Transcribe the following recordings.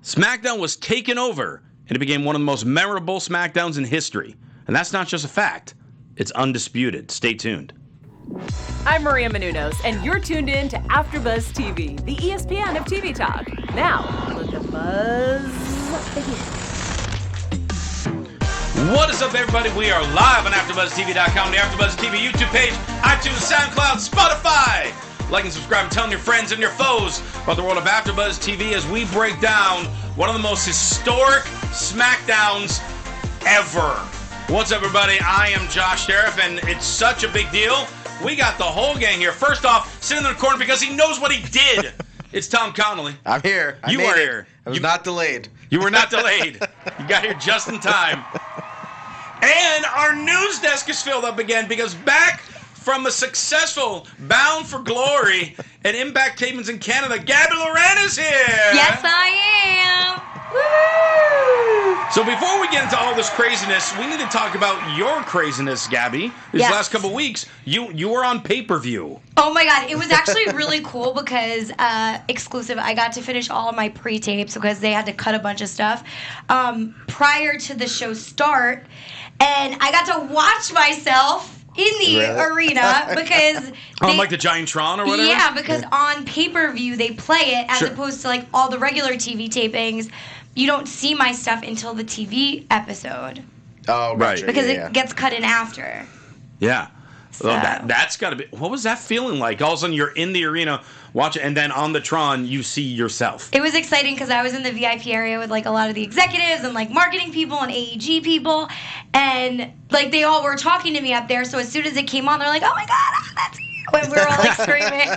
SmackDown was taken over, and it became one of the most memorable SmackDowns in history. And that's not just a fact. It's undisputed. Stay tuned. I'm Maria Menounos, and you're tuned in to AfterBuzz TV, the ESPN of TV talk. Now, let the buzz begin. What is up, everybody? We are live on AfterBuzzTV.com, the AfterBuzz TV YouTube page, iTunes, SoundCloud, Spotify. Like and subscribe and telling your friends and your foes about the world of AfterBuzz TV as we break down one of the most historic SmackDowns ever. What's up, everybody? I am Josh Tariff, and it's such a big deal. We got the whole gang here. First off, sitting in the corner because he knows what he did. It's Tom Connolly. I'm here. You are here. I was not delayed. You were not delayed. You got here just in time. And our news desk is filled up again because back from a successful Bound for Glory and Impact tapings in Canada, Gabrielle Loren is here. Yes, I am. Woo! So before we get into all this craziness, we need to talk about your craziness, Gabby. These last couple weeks, you were on pay-per-view. Oh my God, it was actually really cool because exclusive. I got to finish all of my pre-tapes because they had to cut a bunch of stuff prior to the show start, and I got to watch myself in the arena because like the Giantron or whatever? Yeah, because on pay-per-view they play it as opposed to like all the regular TV tapings. You don't see my stuff until the TV episode. Oh, right. Because it gets cut in after. Yeah. So. Well, that's got to be... What was that feeling like? All of a sudden you're in the arena watching, and then on the Tron you see yourself. It was exciting because I was in the VIP area with like a lot of the executives and like marketing people and AEG people, and like they all were talking to me up there. So as soon as it came on, they're like, "Oh my God, that's you!" And we were all like screaming.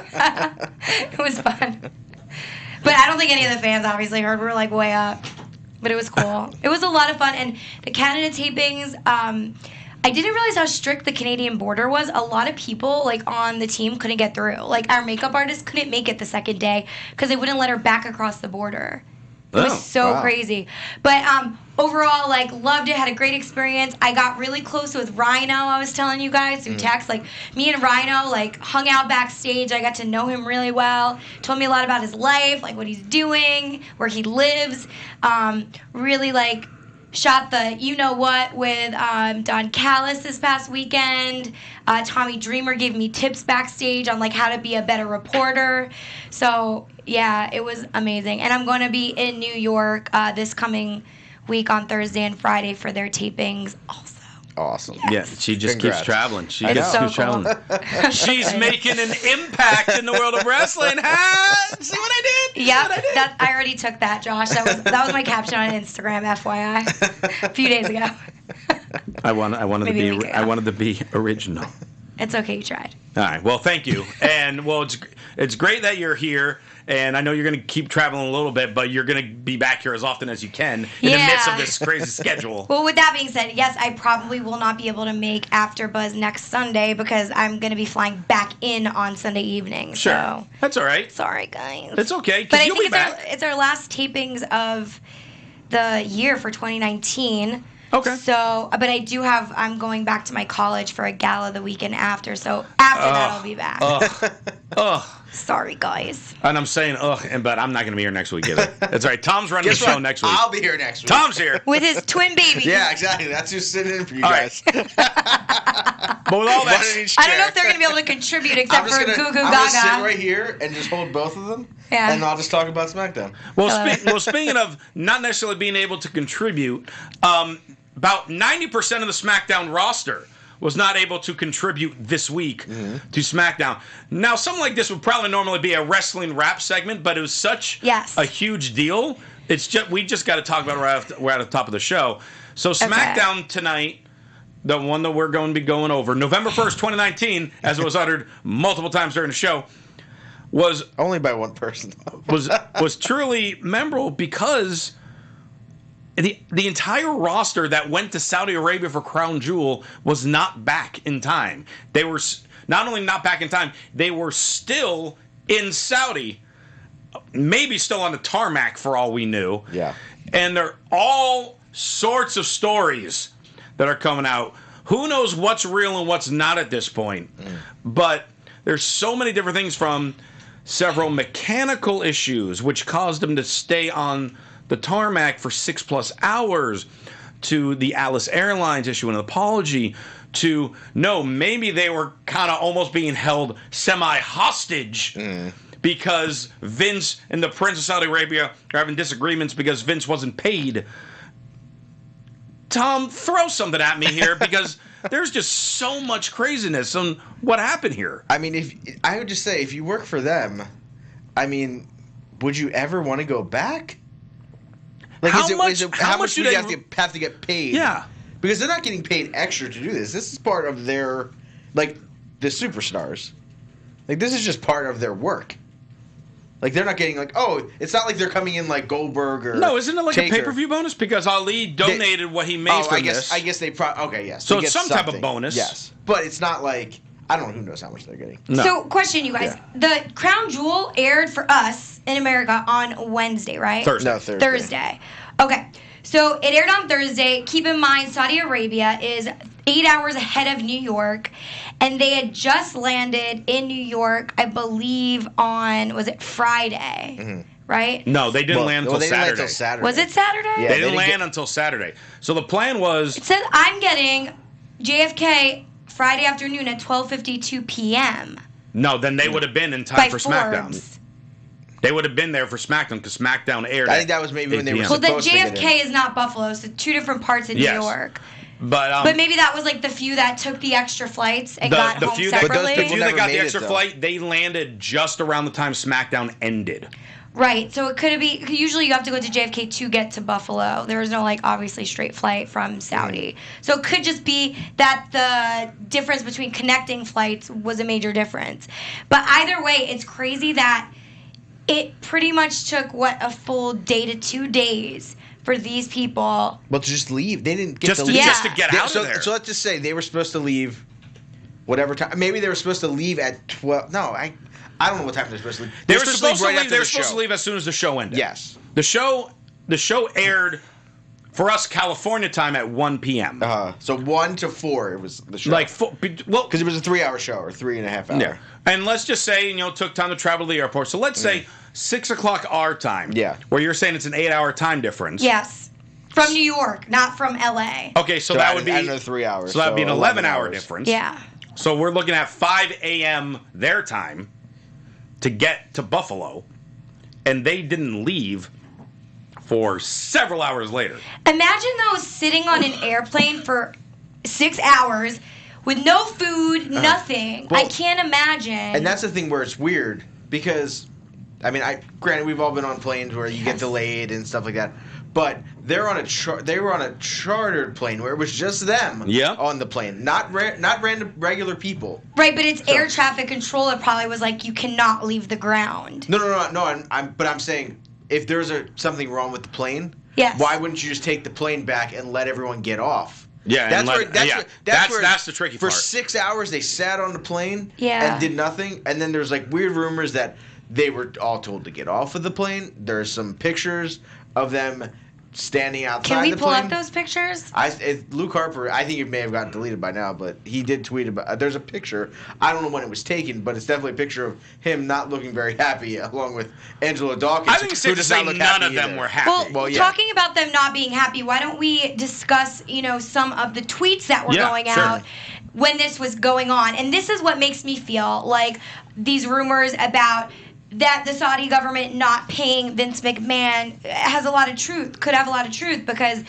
It was fun. But I don't think any of the fans obviously heard. We were like way up. But it was cool. It was a lot of fun. And the Canada tapings, I didn't realize how strict the Canadian border was. A lot of people like on the team couldn't get through. Like our makeup artist couldn't make it the second day because they wouldn't let her back across the border. It was so crazy. But overall, like, loved it. Had a great experience. I got really close with Rhino, I was telling you guys through text. Like, me and Rhino, like, hung out backstage. I got to know him really well. Told me a lot about his life, like, what he's doing, where he lives. Really, like, shot the you-know-what with Don Callis this past weekend. Tommy Dreamer gave me tips backstage on, like, how to be a better reporter. So, yeah, it was amazing. And I'm going to be in New York this coming week on Thursday and Friday for their tapings also. Awesome. Yes. Yeah, she just keeps traveling. She It's so keeps traveling. She's making an impact in the world of wrestling. Huh? See what I did? Yeah, I already took that, Josh. That was my caption on Instagram, FYI, a few days ago. I wanted to be original. It's okay, you tried. All right. Well, thank you. And well, it's great that you're here. And I know you're going to keep traveling a little bit, but you're going to be back here as often as you can in the midst of this crazy schedule. Well, with that being said, yes, I probably will not be able to make AfterBuzz next Sunday because I'm going to be flying back in on Sunday evening. Sure. So. That's all right. Sorry, guys. It's okay. But I you'll think be back. it's our last tapings of the year for 2019. Okay. So, but I'm going back to my college for a gala the weekend after. So after that, I'll be back. Sorry, guys. And I'm saying but I'm not going to be here next week either. That's all right. Tom's running the show next week. I'll be here next week. Tom's here. With his twin baby. Yeah, exactly. That's who's sitting in for you All guys. But with all that, I don't know if they're going to be able to contribute except for Goo Goo Gaga. I'm going to sit right here and just hold both of them. Yeah. And I'll just talk about SmackDown. Well, speaking of not necessarily being able to contribute, about 90% of the SmackDown roster was not able to contribute this week to SmackDown. Now, something like this would probably normally be a wrestling rap segment, but it was such a huge deal. We just got to talk about it right at the top of the show. So SmackDown tonight, the one that we're going to be going over, November 1st, 2019, as it was uttered multiple times during the show, was only by one person. was truly memorable because the entire roster that went to Saudi Arabia for Crown Jewel was not back in time. They were not only not back in time, they were still in Saudi, maybe still on the tarmac for all we knew. Yeah. And there are all sorts of stories that are coming out. Who knows what's real and what's not at this point? But there's so many different things, from several mechanical issues which caused them to stay on the tarmac for 6+ hours, to the Alice Airlines issuing an apology, to no, maybe they were kind of almost being held semi-hostage because Vince and the Prince of Saudi Arabia are having disagreements because Vince wasn't paid. Tom, throw something at me here because there's just so much craziness on what happened here. I mean, I would just say, if you work for them, I mean, would you ever want to go back? Like, how much do you have to get paid? Yeah. Because they're not getting paid extra to do this. This is part of their, like, the superstars. Like, this is just part of their work. Like, they're not getting, like, oh, it's not like they're coming in like Goldberg or No, isn't it like Taker. a pay-per-view bonus? Because Ali donated what he made from this. I guess they okay, yes. So they it's get some type of something. bonus. Yes. But it's not like, I don't know who knows how much they're getting. No. So, question, you guys. Yeah. The Crown Jewel aired for us in America on Wednesday, right? Thursday. No, Thursday. Okay. So it aired on Thursday. Keep in mind, Saudi Arabia is 8 hours ahead of New York. And they had just landed in New York, I believe, on, was it Friday? Right? No, they didn't land until they didn't land Saturday. until Saturday. Was it Saturday? Yeah. They didn't land until Saturday. So the plan was... It says I'm getting JFK Friday afternoon at 12:52 p.m. No, then they would have been in time by for SmackDown. Forbes. They would have been there for SmackDown because SmackDown aired. I think that was maybe when they were 8 Well, p.m. then supposed to get JFK is not Buffalo, so two different parts in Yes. New York. But But maybe that was like the few that took the extra flights and the got home few that, separately. the few that never got the made it, extra though. flight, they landed just around the time SmackDown ended. Right, so it could be, usually you have to go to JFK to get to Buffalo. There was no, like, obviously straight flight from Saudi. So it could just be that the difference between connecting flights was a major difference. But either way, it's crazy that it pretty much took, a full day to 2 days for these people. Well, to just leave. They didn't get Just to to, leave. just to get out so, of there. So let's just say they were supposed to leave whatever time. Maybe they were supposed to leave at 12. No, I don't know what time they're supposed to leave. They were supposed to right leave. after They were the supposed show. to leave as soon as the show ended. Yes. The show aired for us California time at 1 p.m. So 1 to 4 it was the show. Because it was a 3-hour show or 3.5 hour. Yeah. And let's just say, took time to travel to the airport. So let's say 6 o'clock our time. Yeah. Where you're saying it's an 8-hour time difference. Yes. From New York, not from LA. Okay, so that would be another 3 hours. So that would be an 11-hour hours. difference. Yeah. So we're looking at 5 a.m. their time to get to Buffalo, and they didn't leave for several hours later. Imagine though sitting on an airplane for 6 hours with no food, nothing. Well, I can't imagine. And that's the thing where it's weird because, granted, we've all been on planes where you get delayed and stuff like that. But they were on a chartered plane where it was just them on the plane, not random regular people. Right, but it's air traffic control that probably was like, you cannot leave the ground. No. I'm saying if there's something wrong with the plane, Yes. why wouldn't you just take the plane back and let everyone get off? Yeah, that's the tricky part. For 6 hours they sat on the plane Yeah. and did nothing, and then there's like weird rumors that they were all told to get off of the plane. There's some pictures of them standing outside Can we the pull plane. up those pictures? Luke Harper, I think it may have gotten deleted by now, but he did tweet about. There's a picture. I don't know when it was taken, but it's definitely a picture of him not looking very happy, along with Angela Dawkins. I think it's safe to say none of them were happy. Well, talking about them not being happy, why don't we discuss, some of the tweets that were going out when this was going on? And this is what makes me feel like these rumors about that the Saudi government not paying Vince McMahon has a lot of truth, could have a lot of truth, because,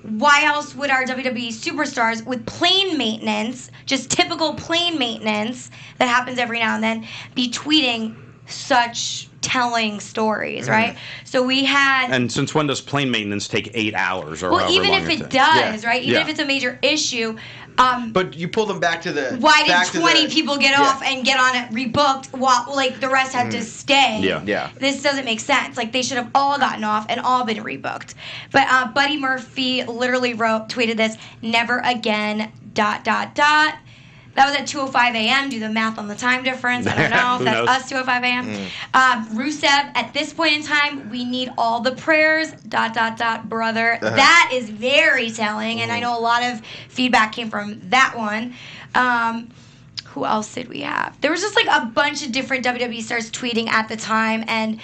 why else would our WWE superstars with plane maintenance, just typical plane maintenance that happens every now and then, be tweeting such telling stories, right? So we had... And since when does plane maintenance take 8 hours or well, however even long if it takes? does, right? Even if it's a major issue... but you pull them back to the... Why did 20 people get off and get on it rebooked while, the rest had to stay? Yeah. This doesn't make sense. They should have all gotten off and all been rebooked. But Buddy Murphy literally tweeted this, never again, ... That was at 2:05 a.m. Do the math on the time difference. I don't know if that's us 2:05 a.m. Rusev, at this point in time, we need all the prayers, ... brother. That is very telling, and I know a lot of feedback came from that one. Who else did we have? There was just a bunch of different WWE stars tweeting at the time, and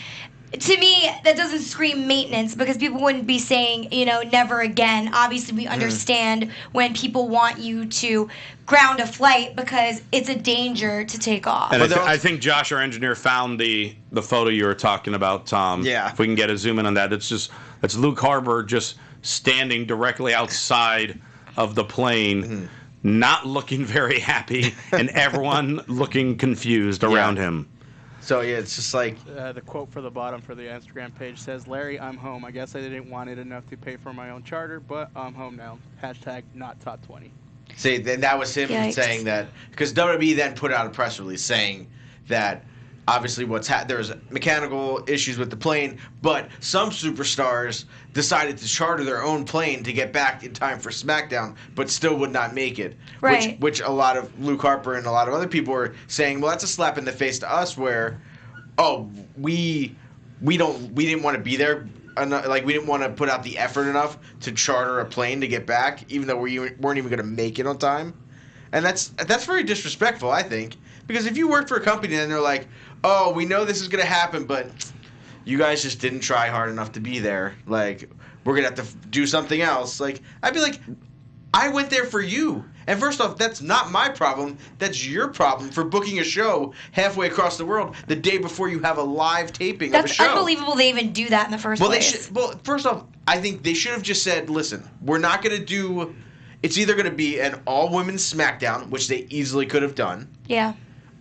to me, that doesn't scream maintenance because people wouldn't be saying, never again. Obviously, we understand when people want you to ground a flight because it's a danger to take off. And I think Josh, our engineer, found the photo you were talking about, Tom. Yeah. If we can get a zoom in on that. It's Luke Harper just standing directly outside of the plane, not looking very happy, and everyone looking confused around him. So, yeah, it's just like... the quote for the bottom for the Instagram page says, "Larry, I'm home. I guess I didn't want it enough to pay for my own charter, but I'm home now. Hashtag not top 20. See, then that was him saying that... Because WWE then put out a press release saying that obviously there's mechanical issues with the plane, but some superstars decided to charter their own plane to get back in time for SmackDown, but still would not make it. Right. Which a lot of Luke Harper and a lot of other people were saying, well, that's a slap in the face to us where, we didn't want to be there. Like, we didn't want to put out the effort enough to charter a plane to get back, even though we weren't even going to make it on time. And that's very disrespectful, I think. Because if you work for a company and they're like, oh, we know this is going to happen, but you guys just didn't try hard enough to be there. Like, we're going to have to do something else. Like, I'd be like, I went there for you. And first off, that's not my problem. That's your problem for booking a show halfway across the world the day before you have a live taping of a show. That's unbelievable they even do that in the first place. First off, I think they should have just said, listen, we're not going to do... It's either going to be an all-women's SmackDown, which they easily could have done. Yeah.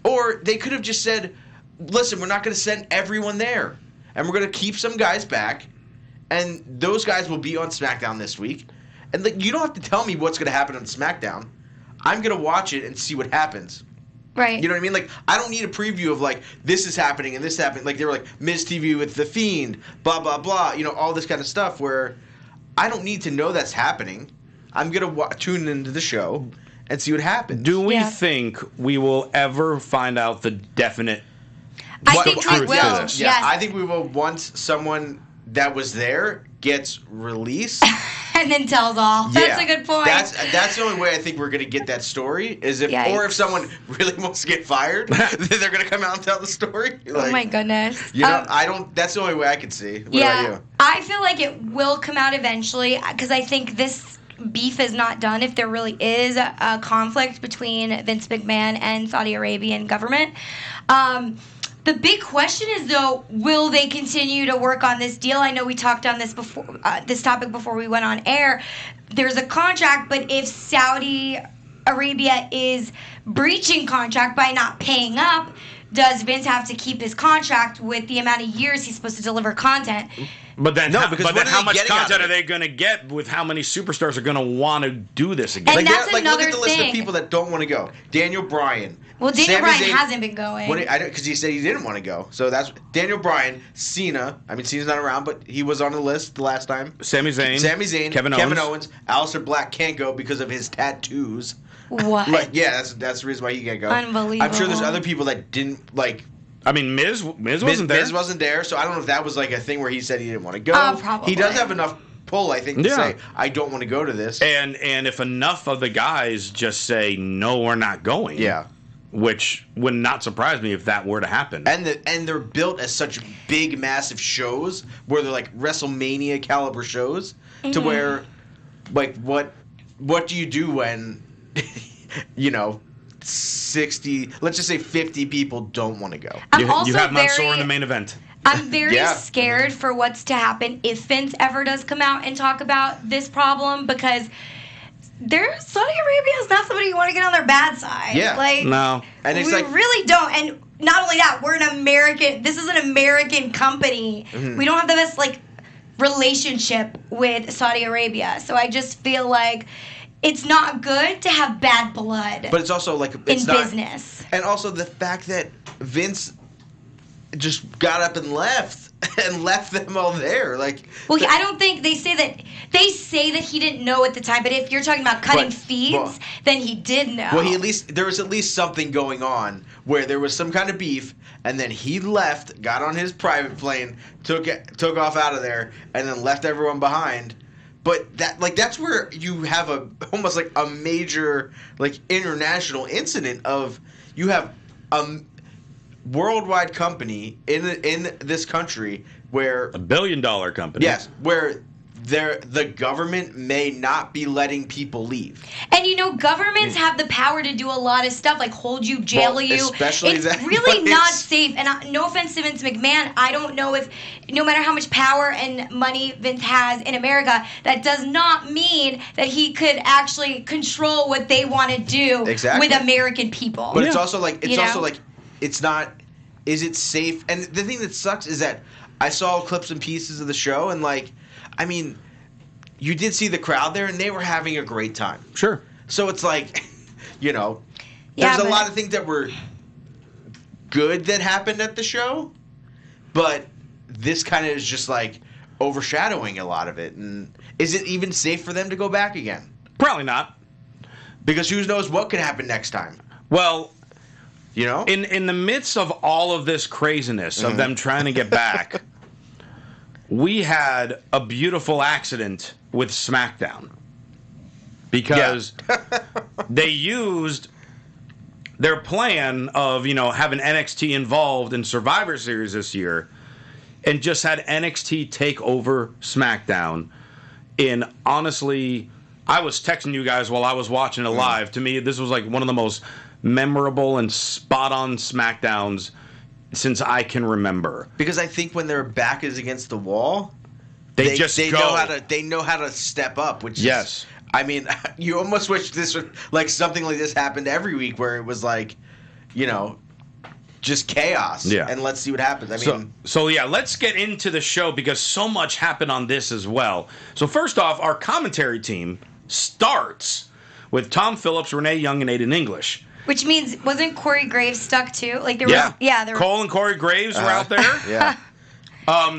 Or they could have just said, listen, we're not going to send everyone there. And we're going to keep some guys back. And those guys will be on SmackDown this week. And you don't have to tell me what's going to happen on SmackDown. I'm going to watch it and see what happens. Right. You know what I mean? Like, I don't need a preview of, like, this is happening and this happened. Like, they were like, Miz TV with The Fiend, blah, blah, blah. All this kind of stuff where I don't need to know that's happening. I'm going to tune into the show and see what happens. Do we think we will ever find out the definite I think we will. Yes. Yeah, I think we will once someone that was there gets released. And then tells all. That's a good point. That's the only way I think we're going to get that story is if someone really wants to get fired, then they're going to come out and tell the story. Like, oh my goodness. I don't. That's the only way I can see. What about you? I feel like it will come out eventually because I think this beef is not done if there really is a conflict between Vince McMahon and Saudi Arabian government. The big question is, though, will they continue to work on this deal? I know we talked on this before, this topic before we went on air. There's a contract, but if Saudi Arabia is breaching contract by not paying up, does Vince have to keep his contract with the amount of years he's supposed to deliver content? But then, how much content are they going to get with how many superstars are going to want to do this again? And that's another look at the list of people that don't want to go. Daniel Bryan. Well, Daniel Bryan hasn't been going. Because he said he didn't want to go. So that's Daniel Bryan, Cena. I mean, Cena's not around, but he was on the list the last time. Sami Zayn. Kevin Owens. Aleister Black can't go because of his tattoos. What? That's the reason why he can't go. Unbelievable. I'm sure there's other people that didn't like. I mean, Miz wasn't there. Miz wasn't there, so I don't know if that was like a thing where he said he didn't want to go. Probably. He does have enough pull, I think, to say, I don't want to go to this. And if enough of the guys just say, no, we're not going. Yeah. Which would not surprise me if that were to happen. And they're built as such big, massive shows where they're like WrestleMania caliber shows to where, like, what do you do when, 60, let's just say 50 people don't want to go. You have Mansoor in the main event. I'm very scared for what's to happen if Vince ever does come out and talk about this problem because Saudi Arabia is not somebody you want to get on their bad side. Yeah. No. And it's we really don't. And not only that, this is an American company. Mm-hmm. We don't have the best relationship with Saudi Arabia. So I just feel like it's not good to have bad blood. But it's also in business. And also the fact that Vince just got up and left them all there. I don't think they say that he didn't know at the time. But if you're talking about cutting feeds, then he did know. Well, there was at least something going on where there was some kind of beef, and then he left, got on his private plane, took off out of there, and then left everyone behind. But that's where you have almost like a major international incident of you have worldwide company in this country where $1 billion company. Yes, where the government may not be letting people leave. And governments have the power to do a lot of stuff, like hold you, jail you. Especially it's that really place. not safe. And no offense to Vince McMahon, I don't know if, no matter how much power and money Vince has in America, that does not mean that he could actually control what they want to do with American people. But it's also like it's not. Is it safe? And the thing that sucks is that I saw clips and pieces of the show, and you did see the crowd there, and they were having a great time. Sure. So it's like, there's a lot of things that were good that happened at the show, but this kind of is just like overshadowing a lot of it. And is it even safe for them to go back again? Probably not. Because who knows what could happen next time? Well, in the midst of all of this craziness of them trying to get back, we had a beautiful accident with SmackDown because they used their plan of, having NXT involved in Survivor Series this year and just had NXT take over SmackDown. And honestly, I was texting you guys while I was watching it live. To me, this was like one of the most memorable and spot-on SmackDowns since I can remember. Because I think when their back is against the wall, they know how to step up. Which is, you almost wish this would, like, something like this happened every week, where it was like, just chaos. Yeah. And let's see what happens. So let's get into the show because so much happened on this as well. So first off, our commentary team starts with Tom Phillips, Renee Young, and Aiden English. Which means, wasn't Corey Graves stuck too? Like there was, Cole and Corey Graves were out there. Yeah.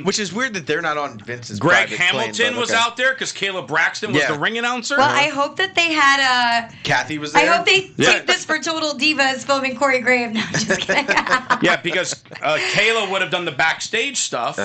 Which is weird that they're not on Vince's Greg private Hamilton plane, was out there because Caleb Braxton was the ring announcer. Well, I hope that they had Kathy was there. I hope they taped this for Total Divas filming Corey Graves. No, I'm just kidding. Because Kayla would have done the backstage stuff,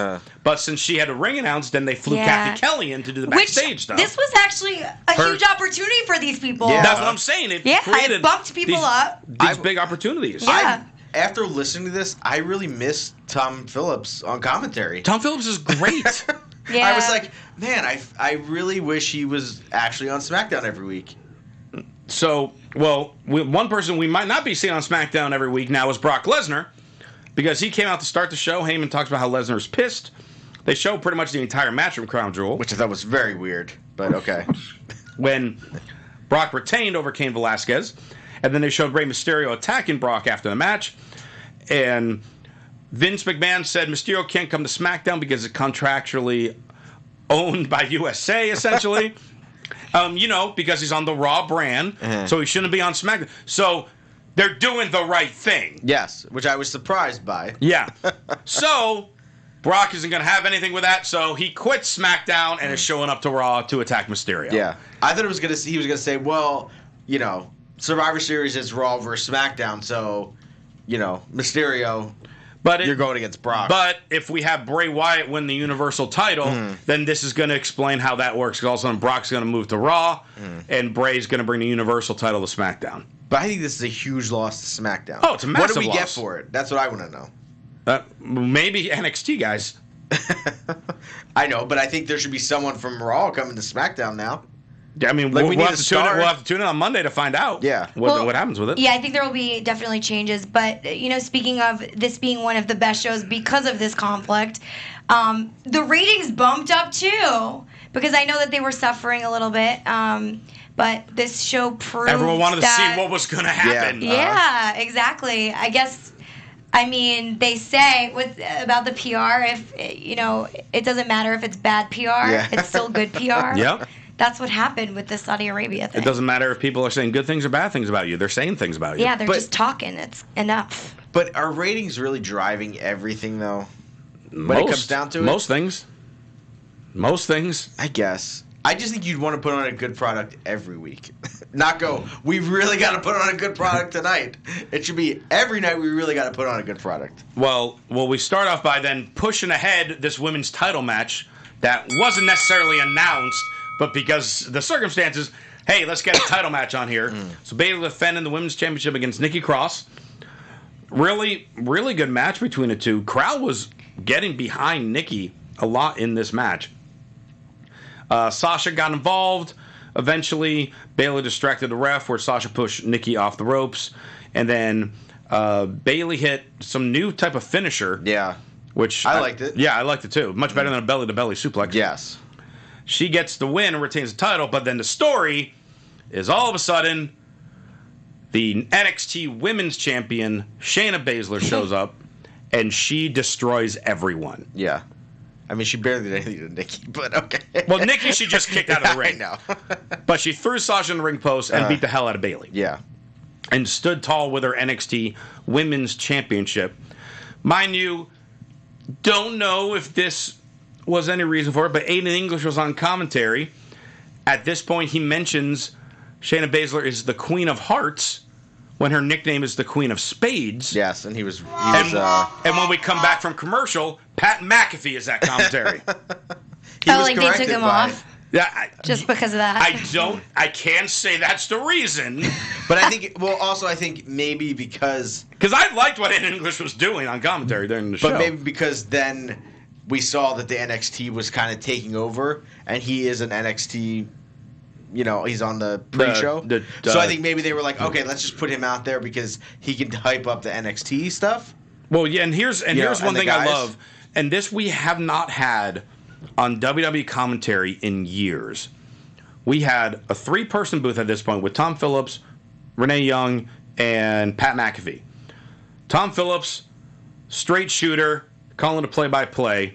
but since she had a ring announce, then they flew Kathy Kelly in to do the backstage stuff. This was actually a huge opportunity for these people. Yeah. That's what I'm saying. It bumped people up. These big opportunities. Yeah. After listening to this, I really miss Tom Phillips on commentary. Tom Phillips is great. I was like, man, I really wish he was actually on SmackDown every week. So, one person we might not be seeing on SmackDown every week now is Brock Lesnar, because he came out to start the show. Heyman talks about how Lesnar's pissed. They show pretty much the entire match from Crown Jewel. Which I thought was very weird, but okay. When Brock retained over Cain Velasquez. And then they showed Rey Mysterio attacking Brock after the match. And Vince McMahon said Mysterio can't come to SmackDown because it's contractually owned by USA, essentially. Because he's on the Raw brand. So he shouldn't be on SmackDown. So they're doing the right thing. Yes, which I was surprised by. Yeah. So Brock isn't going to have anything with that. So he quits SmackDown and is showing up to Raw to attack Mysterio. Yeah. I thought he was going to say, Survivor Series is Raw versus SmackDown, so, Mysterio, you're going against Brock. But if we have Bray Wyatt win the Universal title, then this is going to explain how that works. Because all of a sudden Brock's going to move to Raw, and Bray's going to bring the Universal title to SmackDown. But I think this is a huge loss to SmackDown. Oh, it's a massive loss. What do we get for it? That's what I want to know. Maybe NXT guys. I know, but I think there should be someone from Raw coming to SmackDown now. Yeah, I mean, we'll have to tune in on Monday to find out what happens with it. Yeah, I think there will be definitely changes. But, speaking of this being one of the best shows because of this conflict, the ratings bumped up too because I know that they were suffering a little bit. But this show proved everyone wanted to see what was going to happen. Yeah, exactly. I guess, they say about the PR, if, it doesn't matter if it's bad PR, it's still good PR. Yep. That's what happened with the Saudi Arabia thing. It doesn't matter if people are saying good things or bad things about you. They're saying things about you. Yeah, they're just talking. It's enough. But are ratings really driving everything, though? When it comes down to it? Most things. I guess. I just think you'd want to put on a good product every week. Not go, we've really got to put on a good product tonight. It should be every night we really got to put on a good product. Well, we start off by then pushing ahead this women's title match that wasn't necessarily announced, but because the circumstances, hey, let's get a title match on here. So Bayley defending the women's championship against Nikki Cross. really, really good match between the two. Crowd was getting behind Nikki a lot in this match. Sasha got involved. Eventually, Bayley distracted the ref where Sasha pushed Nikki off the ropes. And then Bayley hit some new type of finisher. Yeah. Which I liked it. Yeah, I liked it too. Much better than a belly-to-belly suplex. Yes. She gets the win and retains the title, but then the story is all of a sudden the NXT Women's Champion, Shayna Baszler, shows up, and she destroys everyone. Yeah. I mean, she barely did anything to Nikki, but okay. Well, Nikki, she just kicked out of the ring. I know. But she threw Sasha in the ring post and beat the hell out of Bayley. Yeah. And stood tall with her NXT Women's Championship. Mind you, don't know if this was any reason for it, but Aiden English was on commentary. At this point, he mentions Shayna Baszler is the Queen of Hearts when her nickname is the Queen of Spades. Yes, and he was and when we come back from commercial, Pat McAfee is at commentary. They took him off. Yeah, just because of that. I can't say that's the reason. But I think maybe because I liked what Aiden English was doing on commentary during the show. But maybe because then we saw that the NXT was kind of taking over, and he is an NXT, he's on the pre-show. So I think maybe they were like, okay, let's just put him out there because he can hype up the NXT stuff. Well, yeah, and here's one thing I love, and this we have not had on WWE commentary in years. We had a 3-person booth at this point with Tom Phillips, Renee Young, and Pat McAfee. Tom Phillips, straight shooter, calling the play-by-play.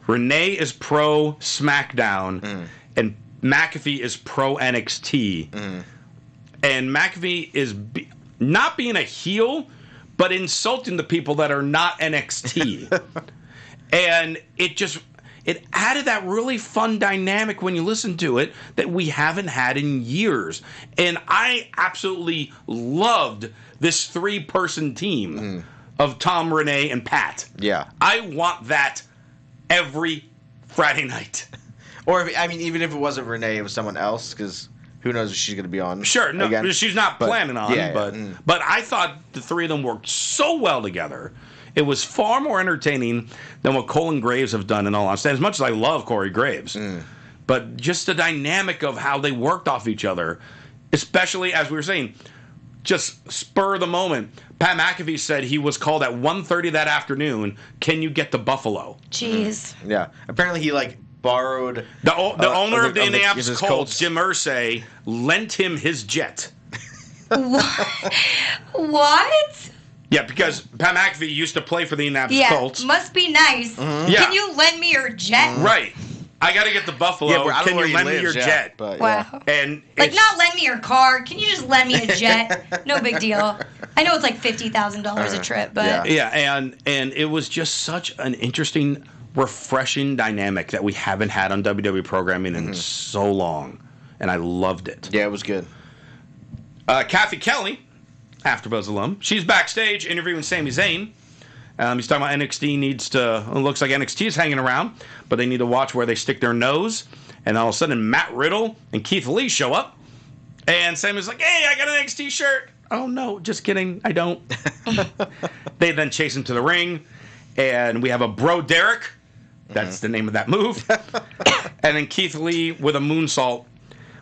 Renee is pro SmackDown, and McAfee is pro NXT. And McAfee is not being a heel, but insulting the people that are not NXT. And it added that really fun dynamic when you listen to it that we haven't had in years. And I absolutely loved this 3-person team of Tom, Renee, and Pat. Yeah. I want that every Friday night. Or, even if it wasn't Renee, it was someone else, because who knows if she's going to be on. Sure, no, again. she's not planning on, but I thought the 3 of them worked so well together. It was far more entertaining than what Cole and Graves have done in all honesty. As much as I love Corey Graves, but just the dynamic of how they worked off each other, especially as we were saying, just spur of the moment. Pat McAfee said he was called at 1:30 that afternoon. Can you get to Buffalo? Jeez. Yeah. Apparently he borrowed the owner of the Indianapolis Colts, Jim Irsay, lent him his jet. What? Yeah, because Pat McAfee used to play for the Indianapolis Colts. Must be nice. Yeah. Can you lend me your jet? Right. I got to get to Buffalo. Yeah, can you lend me your jet? But, wow. And not lend me your car. Can you just lend me a jet? No big deal. I know it's $50,000 a trip, but and it was just such an interesting, refreshing dynamic that we haven't had on WWE programming in so long, and I loved it. Yeah, it was good. Kathy Kelly, AfterBuzz alum, she's backstage interviewing Sami Zayn. He's talking about NXT looks like NXT is hanging around, but they need to watch where they stick their nose. And all of a sudden, Matt Riddle and Keith Lee show up, and Sami's like, "Hey, I got an NXT shirt." Oh no, just kidding, I don't. They then chase him to the ring, and we have a Bro Derek. That's the name of that move. And then Keith Lee with a moonsault,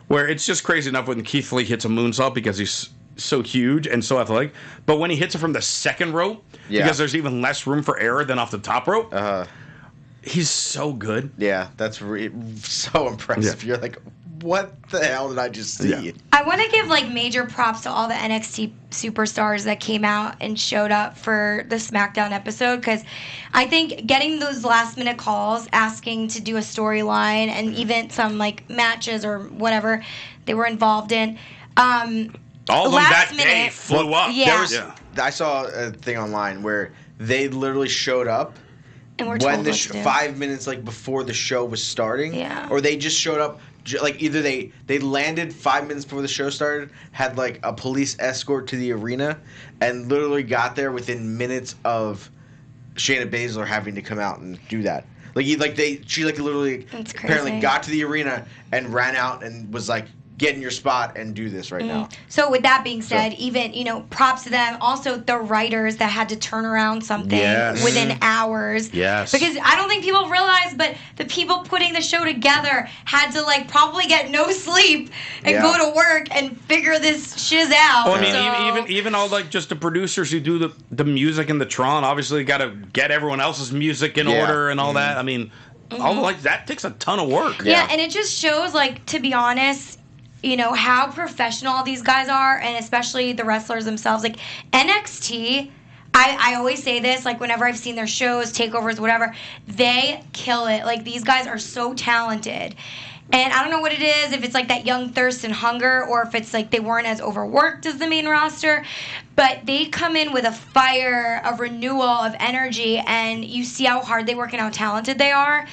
where it's just crazy enough when Keith Lee hits a moonsault because he's so huge and so athletic. But when he hits it from the second rope, because there's even less room for error than off the top rope, he's so good. Yeah, that's so impressive. Yeah. You're like, what the hell did I just see? Yeah. I want to give major props to all the NXT superstars that came out and showed up for the SmackDown episode, because I think getting those last minute calls asking to do a storyline and even some matches or whatever they were involved in. All of them that day flew up. Yeah. I saw a thing online where they literally showed up and we're when told 5 minutes before the show was starting. Yeah. Or they just showed up either they landed 5 minutes before the show started, had a police escort to the arena, and literally got there within minutes of Shayna Baszler having to come out and do that. She literally apparently got to the arena and ran out and was get in your spot and do this right now. So with that being said, even, props to them. Also, the writers that had to turn around something within hours. Yes. Because I don't think people realize, but the people putting the show together had to, probably get no sleep and go to work and figure this shiz out. Well, I mean, even all, just the producers who do the music and the Tron, obviously got to get everyone else's music in order and all that. I mean, all that takes a ton of work. Yeah, and it just shows, to be honest, how professional these guys are, and especially the wrestlers themselves. NXT, I always say this, whenever I've seen their shows, takeovers, whatever, they kill it. These guys are so talented. And I don't know what it is, if it's that young thirst and hunger, or if it's they weren't as overworked as the main roster, but they come in with a fire, a renewal of energy, and you see how hard they work and how talented they are.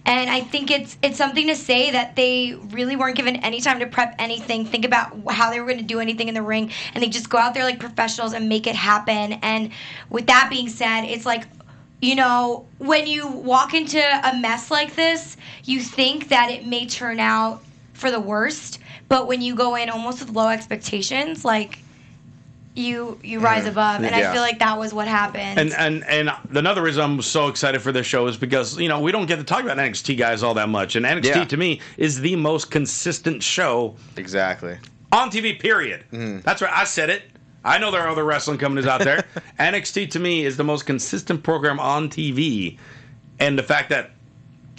And I think it's something to say that they really weren't given any time to prep anything, think about how they were going to do anything in the ring, and they just go out there like professionals and make it happen. And with that being said, it's when you walk into a mess like this, you think that it may turn out for the worst, but when you go in almost with low expectations, you rise above, and I feel like that was what happened. And another reason I'm so excited for this show is because we don't get to talk about NXT guys all that much, and NXT to me is the most consistent show exactly on TV. Period. That's right. I said it. I know there are other wrestling companies out there. NXT to me is the most consistent program on TV, and the fact that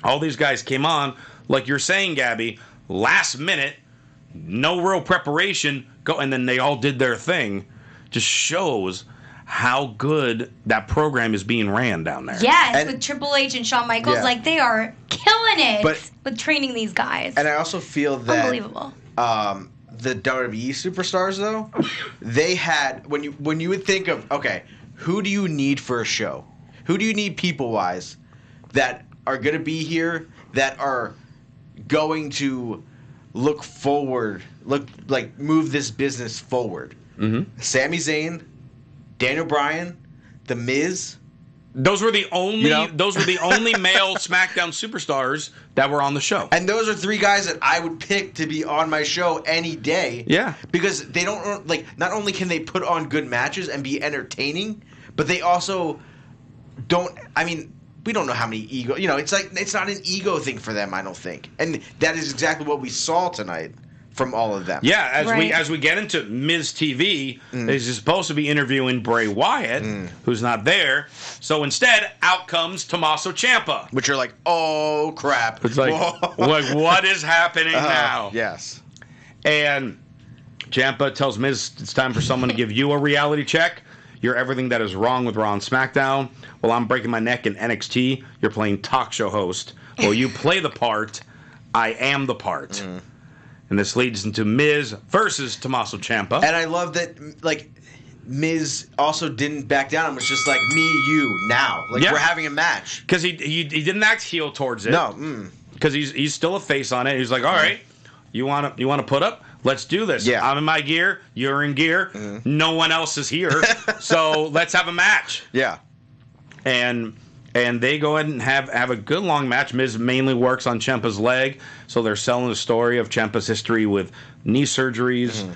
all these guys came on, like you're saying, Gabby, last minute, no real preparation, and then they all did their thing. Just shows how good that program is being ran down there. Yes, with Triple H and Shawn Michaels, they are killing it with training these guys. And I also feel that unbelievable. The WWE superstars, though, they had when you would think of, okay, who do you need for a show? Who do you need people-wise that are going to be here, that are going to look forward, move this business forward? Sami Zayn, Daniel Bryan, The Miz. Those were the only male SmackDown superstars that were on the show. And those are three guys that I would pick to be on my show any day. Yeah. Because they don't not only can they put on good matches and be entertaining, but they also don't, we don't know how many ego, it's not an ego thing for them, I don't think. And that is exactly what we saw tonight from all of them. Yeah, as we get into Miz TV, is supposed to be interviewing Bray Wyatt, who's not there. So instead, out comes Tommaso Ciampa. Which you're like, oh crap. It's what is happening now? Yes. And Ciampa tells Miz it's time for someone to give you a reality check. You're everything that is wrong with Raw and SmackDown. Well, I'm breaking my neck in NXT. You're playing talk show host. Well, you play the part. I am the part. And this leads into Miz versus Tommaso Ciampa. And I love that, Miz also didn't back down and was just like, me, you, now. We're having a match. Because he didn't act heel towards it. No. Because he's still a face on it. He's like, all right, you want to put up? Let's do this. Yeah. I'm in my gear. You're in gear. No one else is here. So let's have a match. Yeah. And they go ahead and have a good long match. Miz mainly works on Ciampa's leg, so they're selling the story of Ciampa's history with knee surgeries.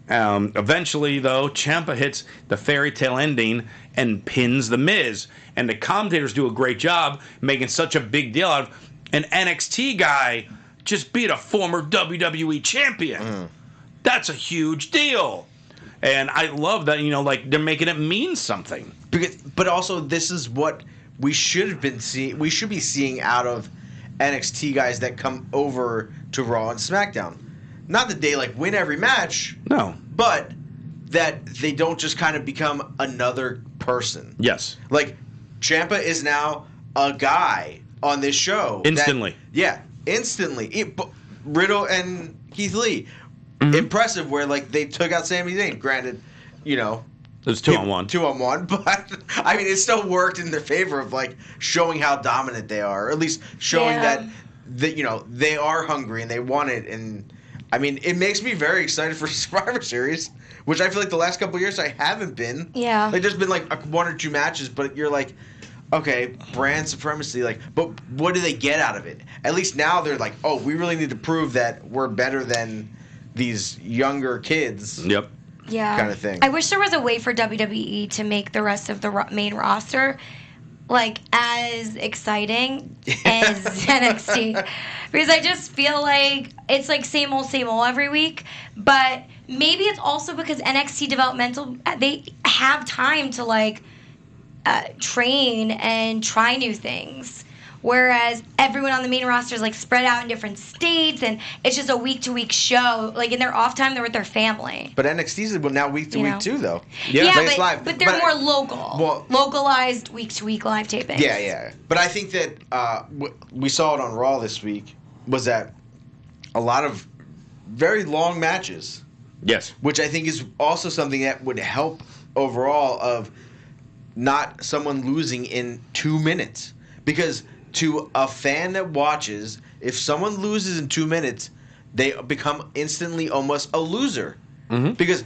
Eventually, though, Ciampa hits the fairy tale ending and pins the Miz. And the commentators do a great job making such a big deal out of an NXT guy just beat a former WWE champion. That's a huge deal. And I love that, they're making it mean something. But also, this is what we should have been seeing. We should be seeing out of NXT guys that come over to Raw and SmackDown. Not that they win every match. No. But that they don't just kind of become another person. Yes. Ciampa is now a guy on this show. Instantly. Instantly. Riddle and Keith Lee. Impressive where they took out Sami Zayn. Granted, it was 2-on-1. 2-on-1, but it still worked in their favor of showing how dominant they are, or at least showing that they are hungry and they want it. And it makes me very excited for Survivor Series, which I feel like the last couple of years I haven't been. Yeah. There's been one or two matches, but you're like, okay, brand supremacy, but what do they get out of it? At least now they're like, oh, we really need to prove that we're better than these younger kids. Yep. Yeah. Kind of thing. I wish there was a way for WWE to make the rest of the main roster like as exciting as NXT, because I just feel like it's like same old every week. But maybe it's also because NXT developmental, they have time to like train and try new things. Whereas everyone on the main roster is like spread out in different states, and it's just a week-to-week show. Like in their off time, they're with their family. But NXT's is now week-to-week too, though. Yeah, but they're more local, localized week-to-week live tapings. Yeah. But I think that we saw it on Raw this week was that a lot of very long matches. Yes. Which I think is also something that would help overall of not someone losing in 2 minutes, because to a fan that watches, if someone loses in 2 minutes, they become instantly almost a loser. Mm-hmm. Because,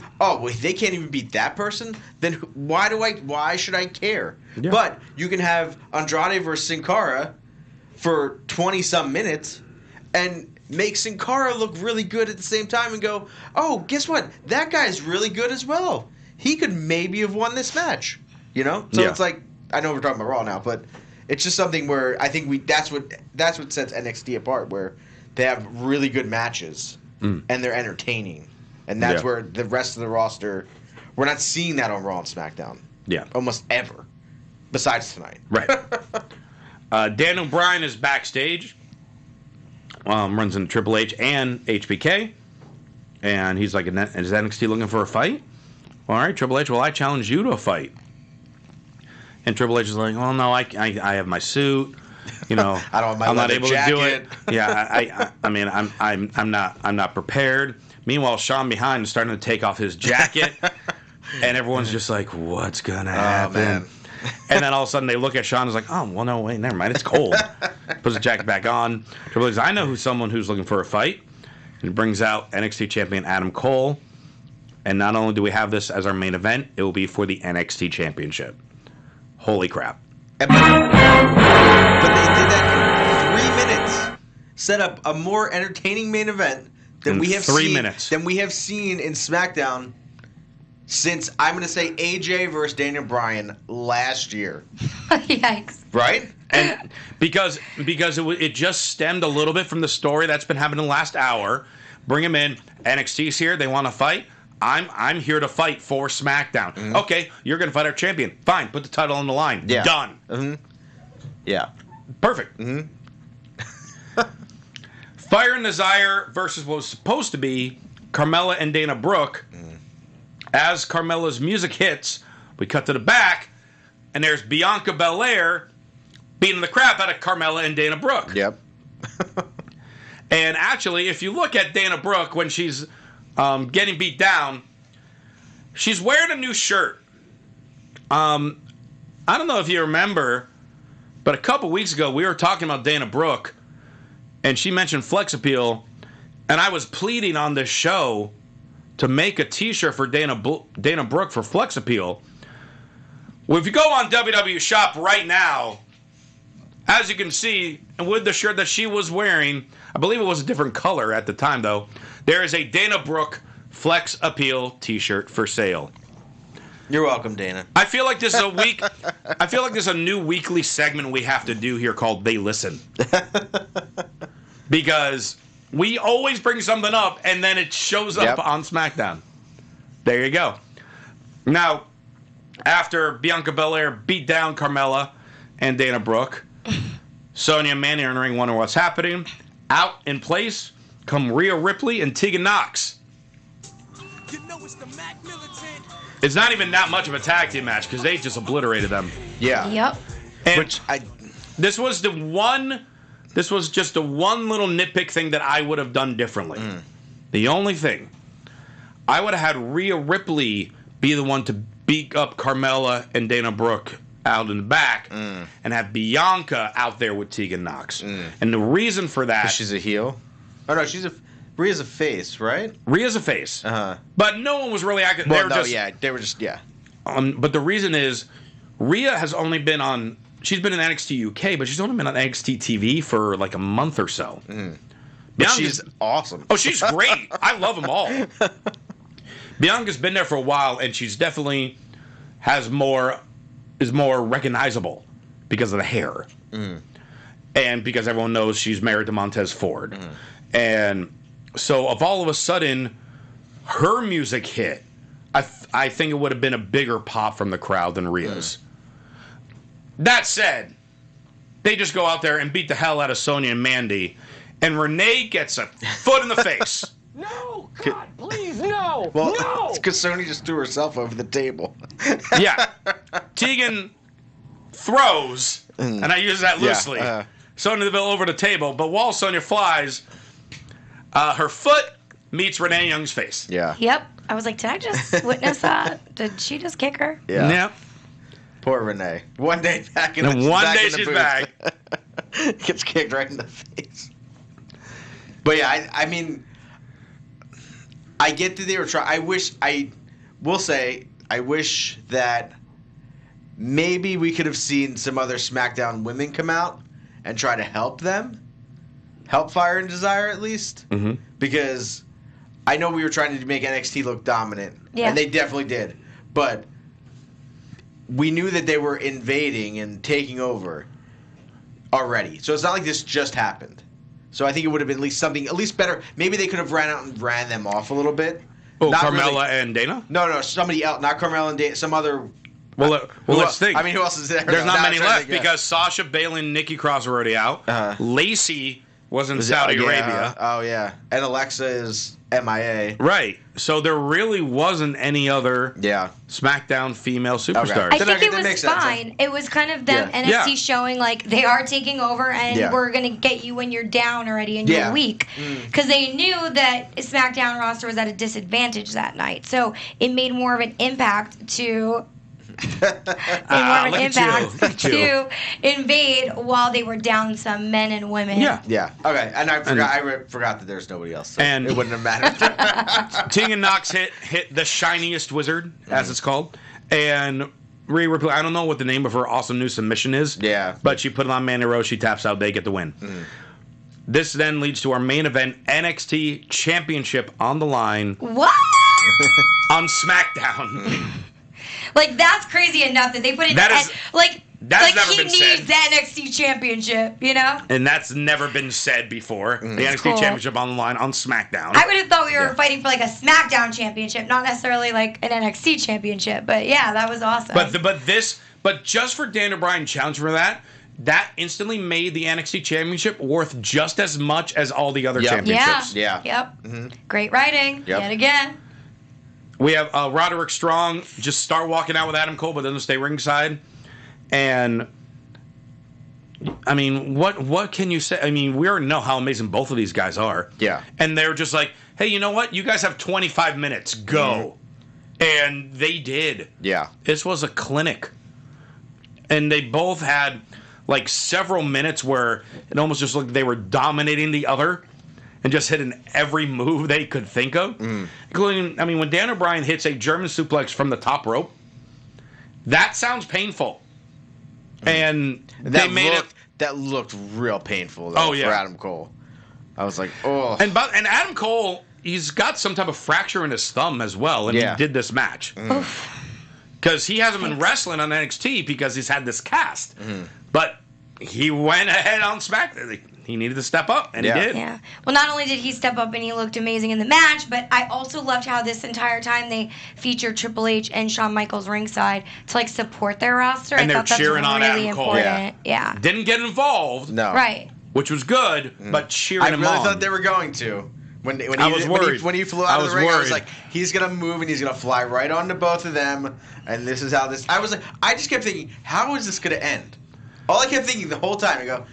they can't even beat that person? Then why should I care? Yeah. But you can have Andrade versus Sin Cara for 20-some minutes and make Sin Cara look really good at the same time and go, oh, guess what? That guy's really good as well. He could maybe have won this match. You know? So it's like, I know we're talking about Raw now, but it's just something where I think that's what sets NXT apart, where they have really good matches and they're entertaining, and that's where the rest of the roster, we're not seeing that on Raw and SmackDown. Yeah, almost ever, besides tonight. Right. Daniel Bryan is backstage, runs into Triple H and HBK, and he's like, "Is NXT looking for a fight?" All right, Triple H. Well, I challenge you to a fight. And Triple H is like, well, no, I have my suit, you know. I don't have my I'm not leather able jacket. to do it. Yeah, I mean, I'm not prepared. Meanwhile, Sean behind is starting to take off his jacket, and everyone's just like, what's gonna happen? Man. And then all of a sudden they look at Sean and is like, oh, well, no, wait, never mind, it's cold. Puts the jacket back on. Triple H says, I know someone who's looking for a fight, and brings out NXT champion Adam Cole. And not only do we have this as our main event, it will be for the NXT championship. Holy crap. But they did that in 3 minutes. Set up a more entertaining main event than we have seen in SmackDown since, I'm going to say, AJ versus Daniel Bryan last year. Yikes. Right? And because it just stemmed a little bit from the story that's been happening the last hour. Bring him in. NXT's here. They want to fight. I'm here to fight for SmackDown. Mm-hmm. Okay, you're going to fight our champion. Fine, put the title on the line. Yeah. Done. Mm-hmm. Yeah. Perfect. Mm-hmm. Fire and Desire versus what was supposed to be Carmella and Dana Brooke. Mm. As Carmella's music hits, we cut to the back, and there's Bianca Belair beating the crap out of Carmella and Dana Brooke. Yep. And actually, if you look at Dana Brooke when she's getting beat down, she's wearing a new shirt. I don't know if you remember, but a couple weeks ago we were talking about Dana Brooke, and she mentioned Flex Appeal, and I was pleading on this show to make a T-shirt for Dana Brooke for Flex Appeal. Well, if you go on WWE Shop right now, as you can see, and with the shirt that she was wearing, I believe it was a different color at the time though, there is a Dana Brooke Flex Appeal T-shirt for sale. You're welcome, Dana. I feel like this is a new weekly segment we have to do here called They Listen. Because we always bring something up and then it shows up on SmackDown. There you go. Now, after Bianca Belair beat down Carmella and Dana Brooke, Sonya and Mandy are in the ring wondering what's happening. Out in place come Rhea Ripley and Tegan Nox. It's not even that much of a tag team match because they just obliterated them. Yeah. Yep. And this was just the one little nitpick thing that I would have done differently. Mm. The only thing, I would have had Rhea Ripley be the one to beat up Carmella and Dana Brooke out in the back and have Bianca out there with Tegan Nox. Mm. And the reason for that... She's a heel? Oh, no, Rhea's a face, right? Rhea's a face. Uh-huh. But no one was really acting... They were just... But the reason is, Rhea has only been on... She's been in NXT UK, but she's only been on NXT TV for like a month or so. Mm. But she's awesome. Oh, she's great. I love them all. Bianca's been there for a while, and she's definitely is more recognizable because of the hair. And because everyone knows she's married to Montez Ford. And so if all of a sudden her music hit, I think it would have been a bigger pop from the crowd than Rhea's. That said, they just go out there and beat the hell out of Sonya and Mandy, and Renee gets a foot in the face. No, God, please, no, Well, no. it's because Sonya just threw herself over the table. Yeah. Tegan throws, and I use that loosely, Sonya Deville over the table, but while Sonya flies, her foot meets Renee Young's face. Yeah. Yep. I was like, did I just witness that? Did she just kick her? Yeah. Yep. Poor Renee. One day back in And the one day in the she's booth. back. Gets kicked right in the face. But yeah, I mean, I get that they were trying. I wish that maybe we could have seen some other SmackDown women come out and try to help them. Help Fire and Desire at least. Because I know we were trying to make NXT look dominant. Yeah. And they definitely did. But we knew that they were invading and taking over already. So it's not like this just happened. So I think it would have been at least better. Maybe they could have ran out and ran them off a little bit. Oh, Not Carmella really. and Dana? No, somebody else. Not Carmella and Dana. Some other. Well, let's think. I mean, who else is there? There's not Now many I'm trying to left think, because Sasha, Bayley, and Nikki Cross are already out. Lacey was in Saudi Arabia. Oh, yeah. And Alexa is MIA. Right. So there really wasn't any other SmackDown female superstars. I think it that was makes sense. fine. It was kind of them NXT showing like they are taking over and we're going to get you when you're down already and you're weak. Because they knew that SmackDown roster was at a disadvantage that night. So it made more of an impact to to invade while they were down some men and women. Yeah. Okay. And I forgot that there's nobody else. So And it wouldn't have mattered. Tegan Nox hit the shiniest wizard, as it's called, and Rhea Ripley. I don't know what the name of her awesome new submission is. Yeah. But she put it on Mandy Rose. She taps out. They get the win. This then leads to our main event: NXT Championship on the line. What? On SmackDown. Like, that's crazy enough that they put it That's never he been needs said. the NXT Championship, you know? And that's never been said before. The NXT Championship on the line on SmackDown. I would have thought we were fighting for like a SmackDown Championship, not necessarily like an NXT Championship. But yeah, that was awesome. But just for Daniel Bryan challenge for that instantly made the NXT Championship worth just as much as all the other championships. Yep. Great writing. Yet again. We have Roderick Strong just start walking out with Adam Cole, but doesn't stay ringside. And I mean, what can you say? I mean, we already know how amazing both of these guys are. Yeah. And they're just like, hey, you know what? You guys have 25 minutes. Go. And they did. Yeah. This was a clinic. And they both had like several minutes where it almost just looked like they were dominating the other. And just hitting every move they could think of. Including, I mean, when Dan O'Brien hits a German suplex from the top rope, that sounds painful. And they made it. That looked real painful, though, for Adam Cole. I was like, oh. And Adam Cole, he's got some type of fracture in his thumb as well, and he did this match. Because he hasn't been wrestling on NXT because he's had this cast. But he went ahead on SmackDown. He needed to step up, and he did. Yeah. Well, not only did he step up and he looked amazing in the match, but I also loved how this entire time they featured Triple H and Shawn Michaels ringside to like support their roster. And I they're thought cheering that's on really Adam Cole. important. Yeah. Didn't get involved. No. Right. Which was good, but cheering him on. I really thought they were going to. When I was worried. When he flew out of the ring, I was like, he's going to move and he's going to fly right onto both of them. And this is how this... I just kept thinking, how is this going to end? All I kept thinking the whole time, I go,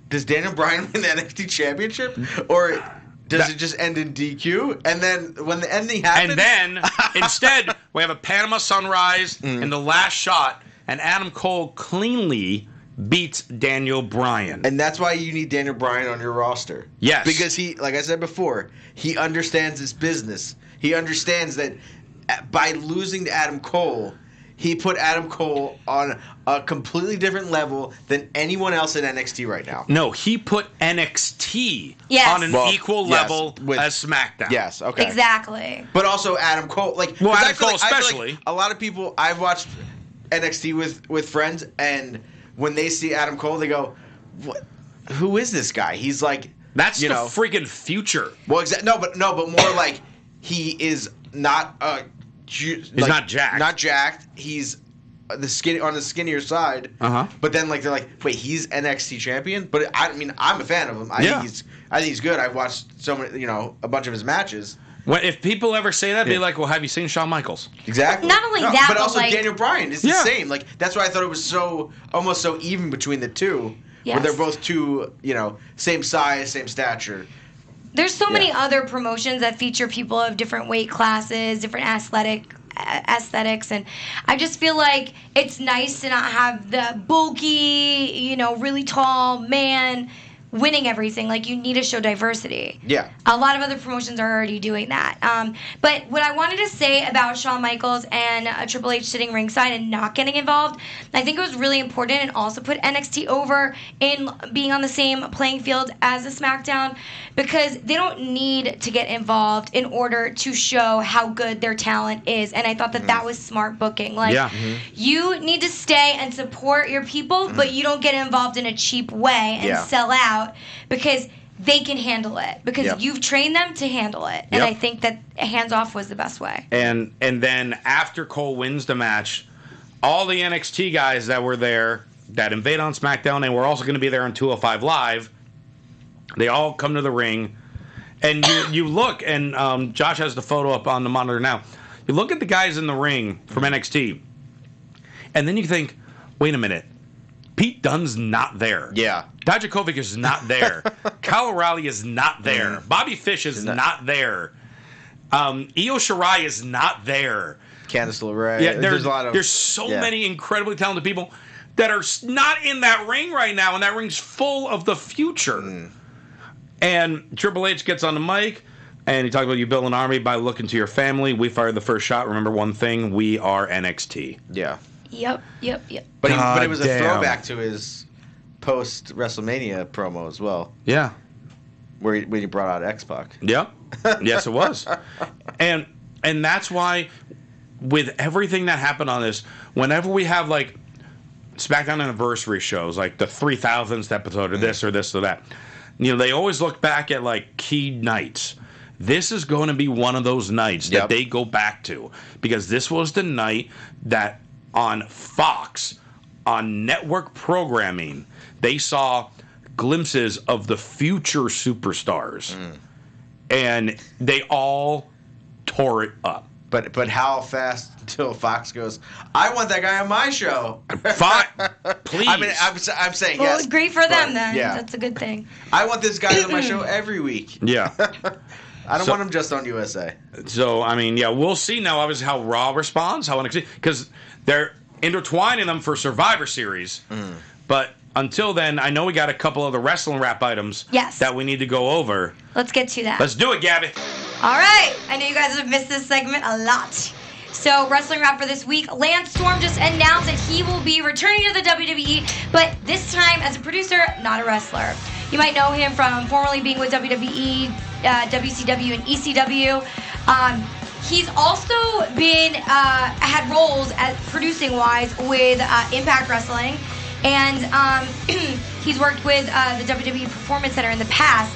does Daniel Bryan win the NXT Championship? Or does it just end in DQ? And then when the ending happens... And then, instead, we have a Panama Sunrise in the last shot, and Adam Cole cleanly beats Daniel Bryan. And that's why you need Daniel Bryan on your roster. Yes. Because he, like I said before, he understands his business. He understands that by losing to Adam Cole, he put Adam Cole on a completely different level than anyone else in NXT right now. No, he put NXT Yes. on an equal level as SmackDown. Yes, okay. Exactly. But also Adam Cole. Like, well, Adam Cole I feel especially. like a lot of people, I've watched NXT with friends, and when they see Adam Cole, they go, "What? Who is this guy?" He's like, that's the freaking future. Well, no, but more like he is not he's not jacked. Not jacked. He's on the skinnier side. But then they're like, wait, he's NXT champion? But I mean, I'm a fan of him. I think he's good. I've watched so many, a bunch of his matches. Well, if people ever say that, be like, well, have you seen Shawn Michaels? Exactly. Not only that, but also like, Daniel Bryan is the same. Like, that's why I thought it was almost so even between the two. Yes. Where they're both two, same size, same stature. There's so many other promotions that feature people of different weight classes, different aesthetics, and I just feel like it's nice to not have the bulky, really tall man winning everything. Like, you need to show diversity. Yeah. A lot of other promotions are already doing that. But what I wanted to say about Shawn Michaels and Triple H sitting ringside and not getting involved, I think it was really important, and also put NXT over in being on the same playing field as the SmackDown, because they don't need to get involved in order to show how good their talent is. And I thought that was smart booking. Like, you need to stay and support your people, but you don't get involved in a cheap way and sell out. Because they can handle it. Because you've trained them to handle it. And I think that hands off was the best way. And then after Cole wins the match, all the NXT guys that were there that invade on SmackDown and were also going to be there on 205 Live, they all come to the ring. And you look, and Josh has the photo up on the monitor now. You look at the guys in the ring from NXT, and then you think, wait a minute. Pete Dunne's not there. Yeah. Dijakovic is not there. Kyle O'Reilly is not there. Bobby Fish is not there. Io Shirai is not there. Candice LeRae. Yeah, there's so many incredibly talented people that are not in that ring right now, and that ring's full of the future. And Triple H gets on the mic, and he talks about you build an army by looking to your family. We fired the first shot. Remember one thing, we are NXT. Yeah. Yep. But it was a throwback to his post WrestleMania promo as well. Yeah. When he brought out X-Pac. Yep. Yes, it was. And that's why, with everything that happened on this, whenever we have like SmackDown anniversary shows, like the 3000th episode or this or this or that, they always look back at like key nights. This is going to be one of those nights that they go back to, because this was the night that on Fox, on network programming, they saw glimpses of the future superstars. And they all tore it up. But how fast until Fox goes, I want that guy on my show. Fine, please. I mean, I'm saying well, yes. great for them then. Yeah. That's a good thing. I want this guy on my show every week. Yeah. I don't want him just on USA. So, I mean, we'll see now, obviously, how Raw responds, how NXT, because they're intertwining them for Survivor Series. But until then, I know we got a couple of the wrestling wrap items that we need to go over. Let's get to that. Let's do it, Gabby. All right. I know you guys have missed this segment a lot. So, wrestling wrap for this week, Lance Storm just announced that he will be returning to the WWE, but this time as a producer, not a wrestler. You might know him from formerly being with WWE, WCW, and ECW. He's also been had roles as producing-wise with Impact Wrestling, and he's worked with the WWE Performance Center in the past.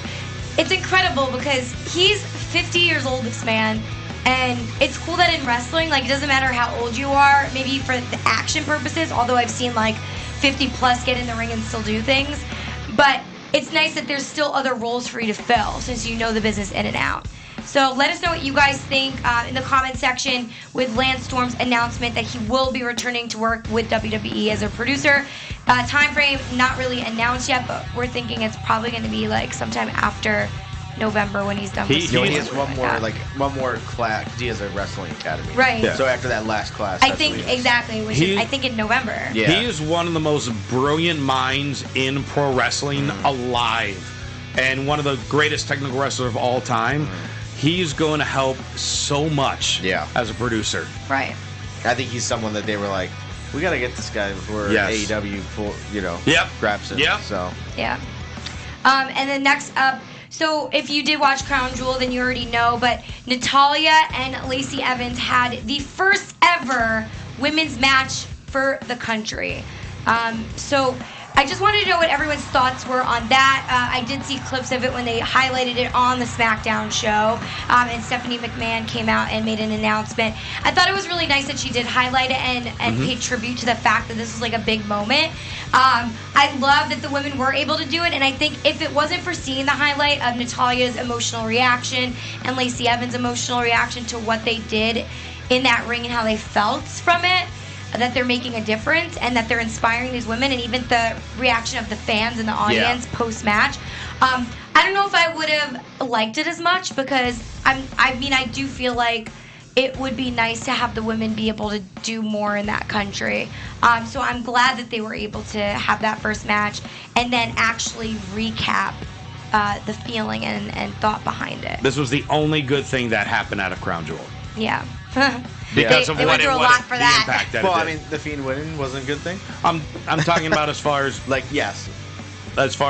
It's incredible because he's 50 years old, this man, and it's cool that in wrestling, like, it doesn't matter how old you are, maybe for the action purposes, although I've seen like 50 plus get in the ring and still do things, but it's nice that there's still other roles for you to fill since you know the business in and out. So let us know what you guys think in the comment section with Lance Storm's announcement that he will be returning to work with WWE as a producer. Time frame not really announced yet, but we're thinking it's probably going to be like sometime after November when he's done with he has one more class. He has a wrestling academy. Right. Yeah. So after that last class, I think exactly, which is I think in November. Yeah. He is one of the most brilliant minds in pro wrestling alive, and one of the greatest technical wrestlers of all time. He's going to help so much as a producer. Right. I think he's someone that they were like, we got to get this guy before AEW grabs him. Yep. So. Yeah. And then next up, so if you did watch Crown Jewel, then you already know, but Natalya and Lacey Evans had the first ever women's match for the country. So I just wanted to know what everyone's thoughts were on that. I did see clips of it when they highlighted it on the SmackDown show, and Stephanie McMahon came out and made an announcement. I thought it was really nice that she did highlight it and pay tribute to the fact that this was like a big moment. I love that the women were able to do it, and I think if it wasn't for seeing the highlight of Natalya's emotional reaction and Lacey Evans' emotional reaction to what they did in that ring and how they felt from it, that they're making a difference and that they're inspiring these women, and even the reaction of the fans and the audience post-match. I don't know if I would have liked it as much, because I do feel like it would be nice to have the women be able to do more in that country. So I'm glad that they were able to have that first match and then actually recap the feeling and thought behind it. This was the only good thing that happened out of Crown Jewel. Yeah. Because they went through a lot for that. The impact that Well, it I did. mean, the Fiend winning wasn't a good thing. I'm talking about as far as Like, yes. but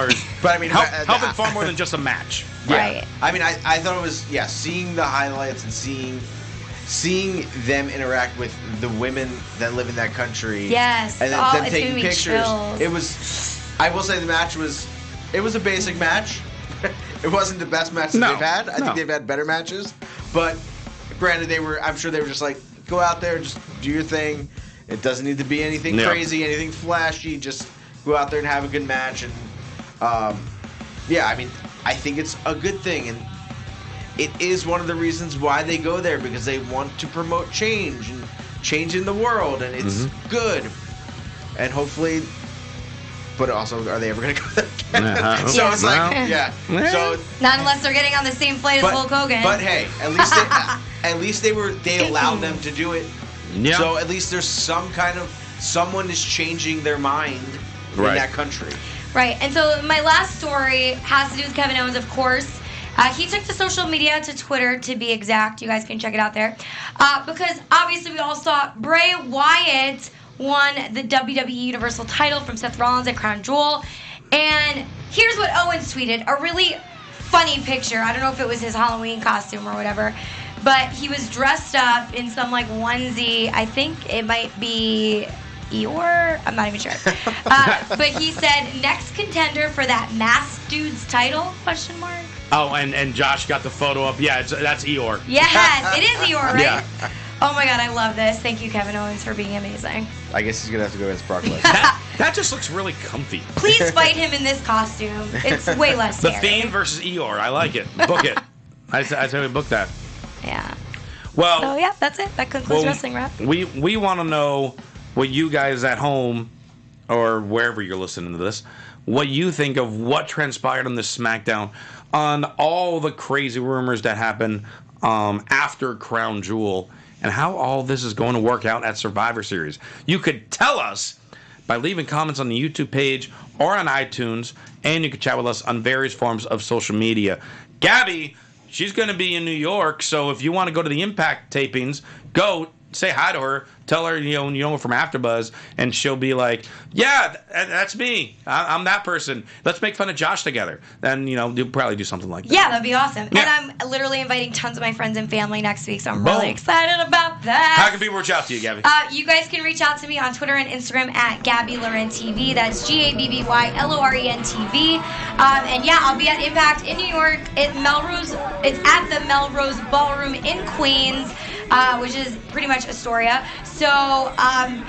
I mean helping far more than just a match. Yeah. Right. I mean, I thought it was, seeing the highlights and seeing them interact with the women that live in that country. Yes. And then Oh, them it's taking giving me pictures. chills. It was, I will say the match was, it was a basic match. It wasn't the best match that they've had. I think they've had better matches. But granted, I'm sure they were just like, go out there, just do your thing. It doesn't need to be anything crazy, anything flashy. Just go out there and have a good match. And I mean, I think it's a good thing, and it is one of the reasons why they go there, because they want to promote change and change in the world, and it's good. And hopefully, but also, are they ever going to go there again? So it's like, So Not unless they're getting on the same flight as Hulk Hogan. But hey, at least they allowed them to do it. Yeah. So at least there's someone is changing their mind in that country. Right. And so my last story has to do with Kevin Owens, of course. He took to social media, to Twitter to be exact. You guys can check it out there. Because obviously we all saw Bray Wyatt won the WWE Universal title from Seth Rollins at Crown Jewel. And here's what Owens tweeted. A really funny picture. I don't know if it was his Halloween costume or whatever. But he was dressed up in some like onesie. I think it might be Eeyore. I'm not even sure. But he said, next contender for that masked dude's title, ? Oh, and Josh got the photo up. Yeah, that's Eeyore. Yes, it is Eeyore, right? Yeah. Oh my God, I love this. Thank you, Kevin Owens, for being amazing. I guess he's gonna have to go against Brock Lesnar. That just looks really comfy. Please fight him in this costume. It's way less The scary. Fiend versus Eeyore. I like it. Book it. I say we book that. Yeah. Well. So yeah, that's it. That concludes Wrestling Wrap. We want to know what you guys at home or wherever you're listening to this, what you think of what transpired on this SmackDown, on all the crazy rumors that happened after Crown Jewel, and how all this is going to work out at Survivor Series. You could tell us by leaving comments on the YouTube page or on iTunes, and you can chat with us on various forms of social media. Gabby, she's going to be in New York, so if you want to go to the Impact tapings, go say hi to her. Tell her, you know, from AfterBuzz, and she'll be like, yeah, that's me. I'm that person. Let's make fun of Josh together. Then, you'll probably do something like that. Yeah, that'd be awesome. Yeah. And I'm literally inviting tons of my friends and family next week, so I'm really excited about that. How can people reach out to you, Gabby? You guys can reach out to me on Twitter and Instagram at Gabby Loren TV. That's GABBYLOREN TV. And yeah, I'll be at Impact in New York at Melrose. It's at the Melrose Ballroom in Queens, which is pretty much Astoria. So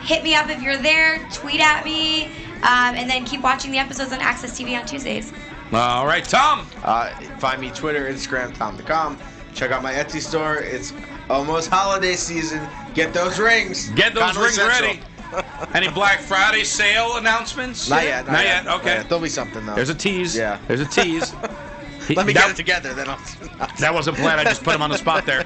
hit me up if you're there. Tweet at me, and then keep watching the episodes on Access TV on Tuesdays. All right, Tom. Find me Twitter, Instagram, Tom.com. Check out my Etsy store. It's almost holiday season. Get those rings. Get those Connolly rings Central. ready. Any Black Friday sale announcements? Not yet. Not yet. Okay. There'll be something though. There's a tease. Yeah. There's a tease. Let me get it together, then I'll. That wasn't planned. I just put him on the spot there.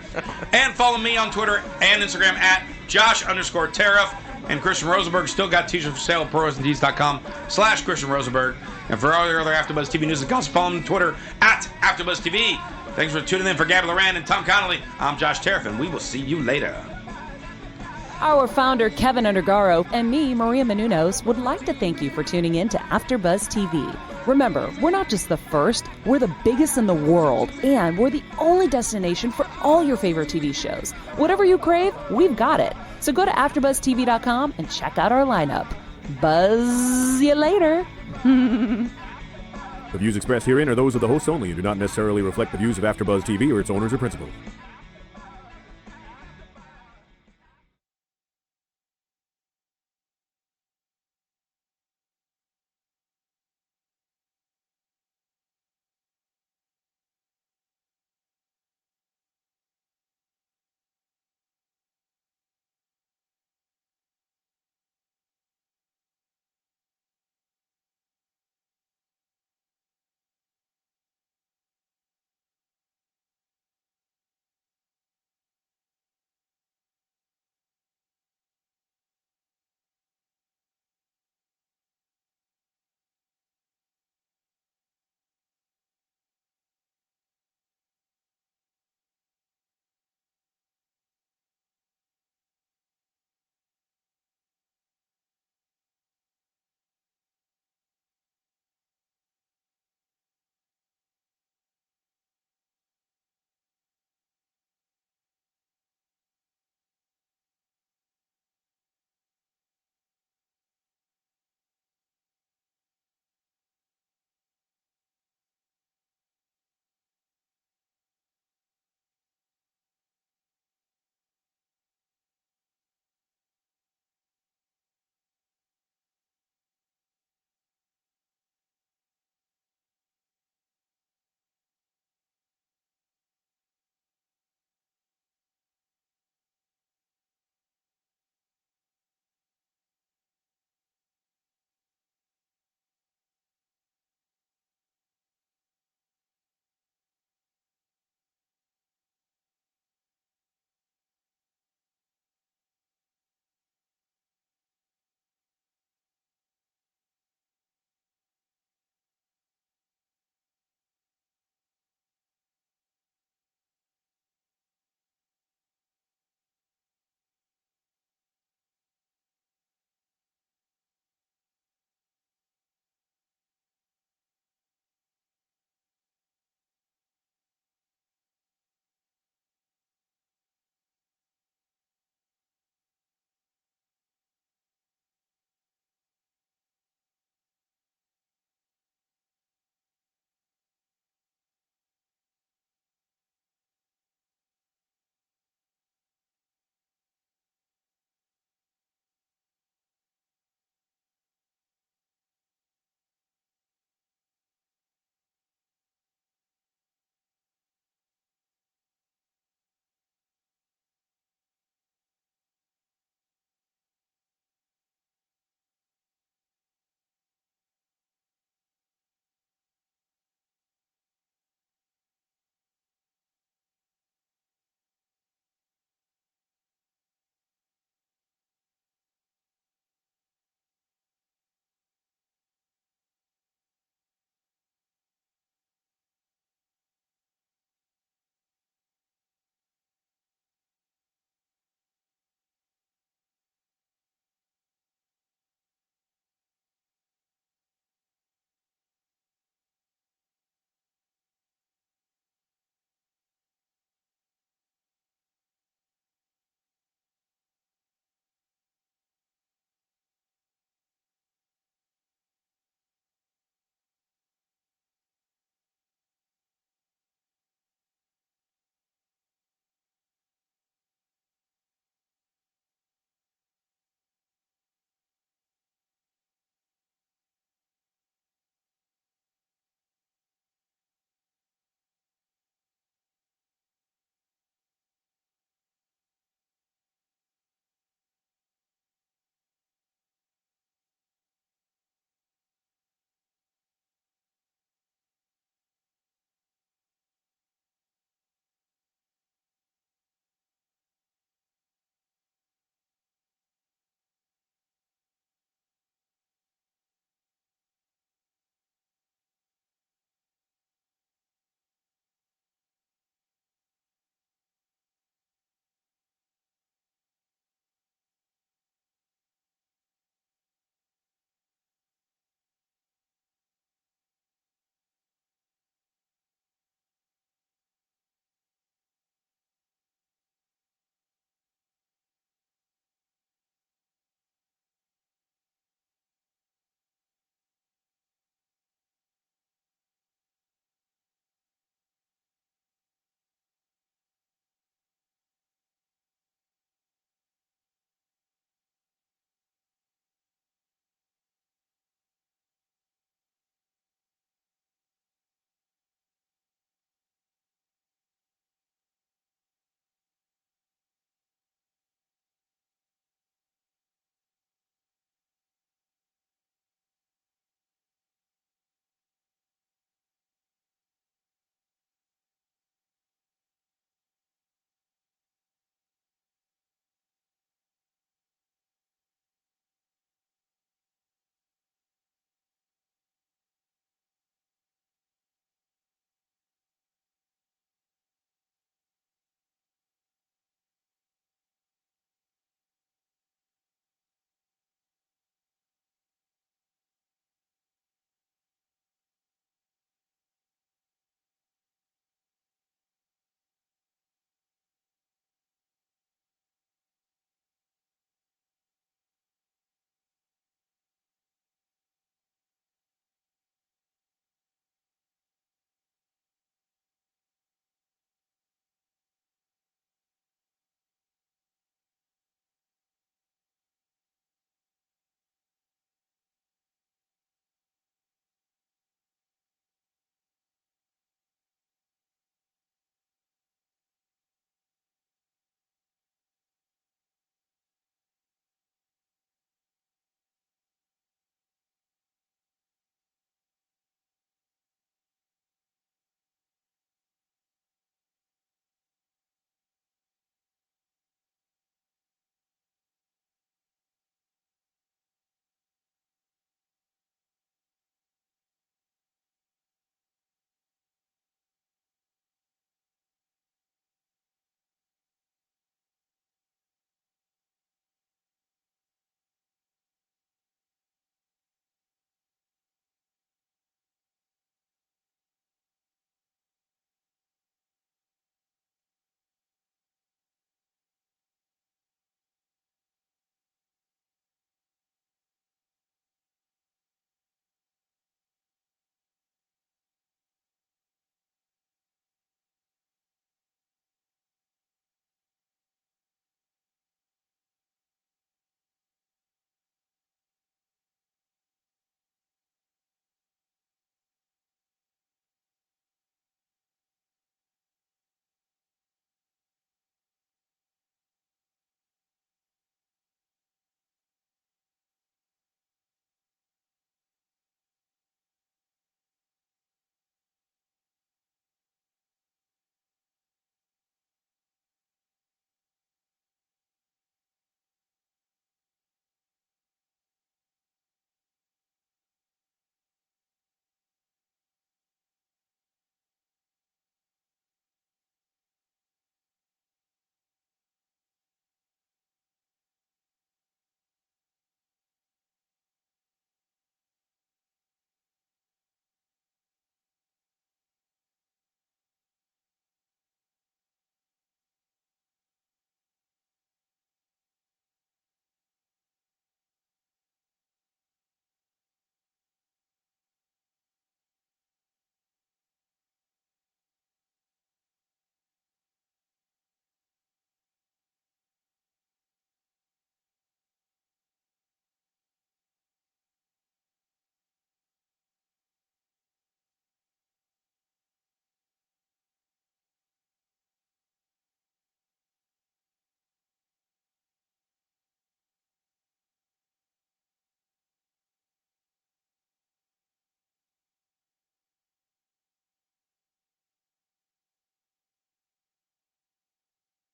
And follow me on Twitter and Instagram at Josh_Tariff. And Christian Rosenberg still got t-shirts for sale at ProWrestlingTees.com/Christian Rosenberg. And for all your other AfterBuzz TV news and gossip, follow me on Twitter at AfterBuzz TV. Thanks for tuning in. For Gabrielle Loren and Tom Connolly, I'm Josh Tariff, and we will see you later. Our founder, Kevin Undergaro, and me, Maria Menounos, would like to thank you for tuning in to AfterBuzz TV. Remember, we're not just the first, we're the biggest in the world, and we're the only destination for all your favorite TV shows. Whatever you crave, we've got it. So go to AfterBuzzTV.com and check out our lineup. Buzz you later. The views expressed herein are those of the hosts only and do not necessarily reflect the views of AfterBuzz TV or its owners or principals.